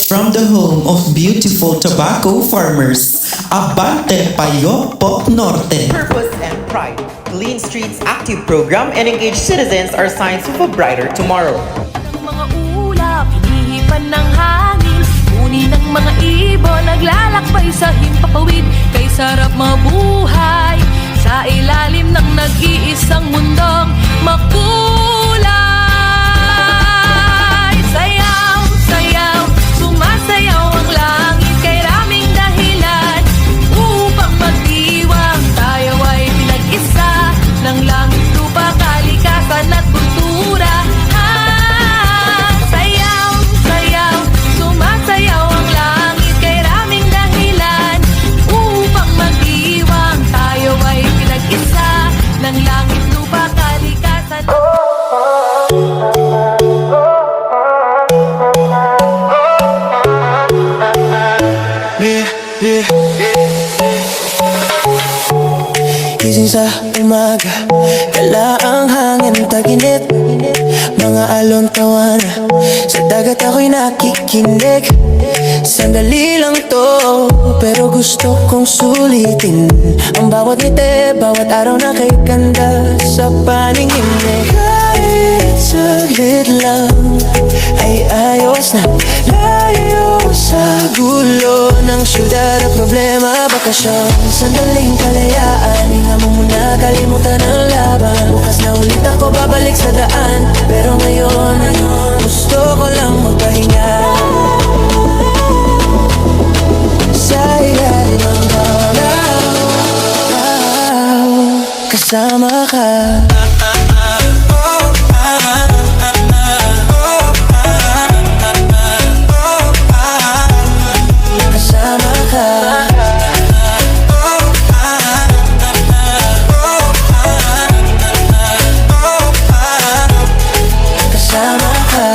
From the home of beautiful tobacco farmers, Abante Payo, Pok Norte. Purpose and pride. Clean Streets Active Program and engaged citizens are signs of a brighter tomorrow. Mga ulap, hinihipan ng hangin. Uni ng mga ibon, naglalakbay sa himpapawid. Kay sarap mabuhay sa ilalim ng nag-iisang mundong makulay. Sayaw, sayaw, sumasayaw ang langit. Kay raming dahilan upang magdiwang. Tayo ay pinag-isa ng langit, lupa, kalikasan at kultura. Sayaw, sayaw, sumasayaw ang langit. Kay raming dahilan upang magdiwang. Tayo ay pinag-isa ng langit, lupa, kalikasan. Gising sa umaga, kala ang hangin taginip. Mga alon tawana, sa dagat ako'y nakikinig. Sandali lang to, pero gusto kong sulitin. Ang bawat ngiti, bawat araw na kay ganda sa paningin. Kahit saglit lang, ay ayos na. Layo sa gulo ng syudad at problema, bakasyon. Sandaling kalayaan, hinga mo muna, kalimutan ang laban. Bukas na ulit ako babalik sa daan, pero ngayon gusto ko lang magpahinga. Sa ilalim ng araw, kasama ka. Kasama ka. Kasama ka.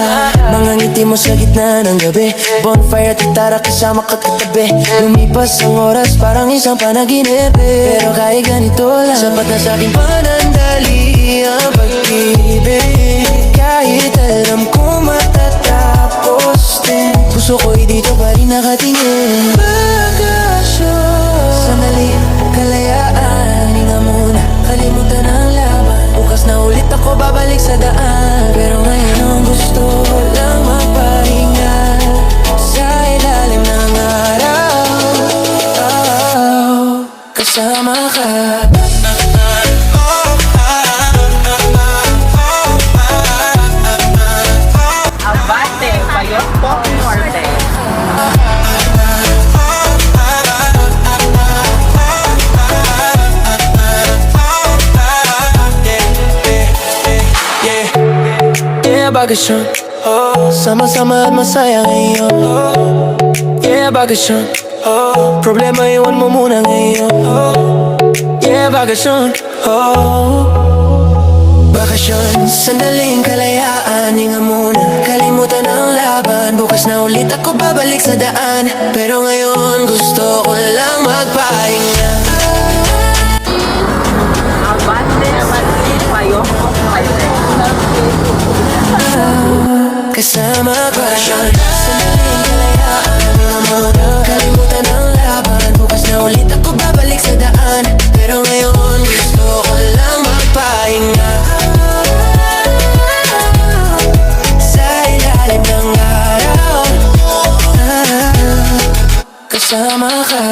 Mga ngiti mo sa gitna ng gabi, bonfire at gitara kasama ka katabi. Lumipas ang oras parang isang panaginip, pero kahit ganito lang, sapat na sa'king panandali ang pag-ibig. Kahit alam ko matatapos din, puso ko'y dito pa rin nakatingin. Bakasyon, sandali, kalayaan, hinga muna, kalimutan ang laban. Bukas na ulit ako babalik sa daan, pero ngayon gusto ko lang magpahinga. Sa ilalim ng araw, kasama ka. Abante Payo, Pok Norte. Yeah, bakasyon, sama-sama at masaya ngayon. Yeah, bakasyon, problema iwan mo muna ngayon. Yeah, bakasyon, bakasyon, sandaling kalayaan, hinga muna, kalimutan ang laban. Bukas na ulit ako babalik sa daan, pero ngayon gusto ko lang magpahinga. Abante Payo, Pok Norte. Kasama ka. Sandaling kalayaan, hinga muna, kalimutan ang laban. Bukas na ulit ako babalik sa daan, pero ngayon gusto ko lang magpahinga. Sa ilalim ng araw, kasama ka.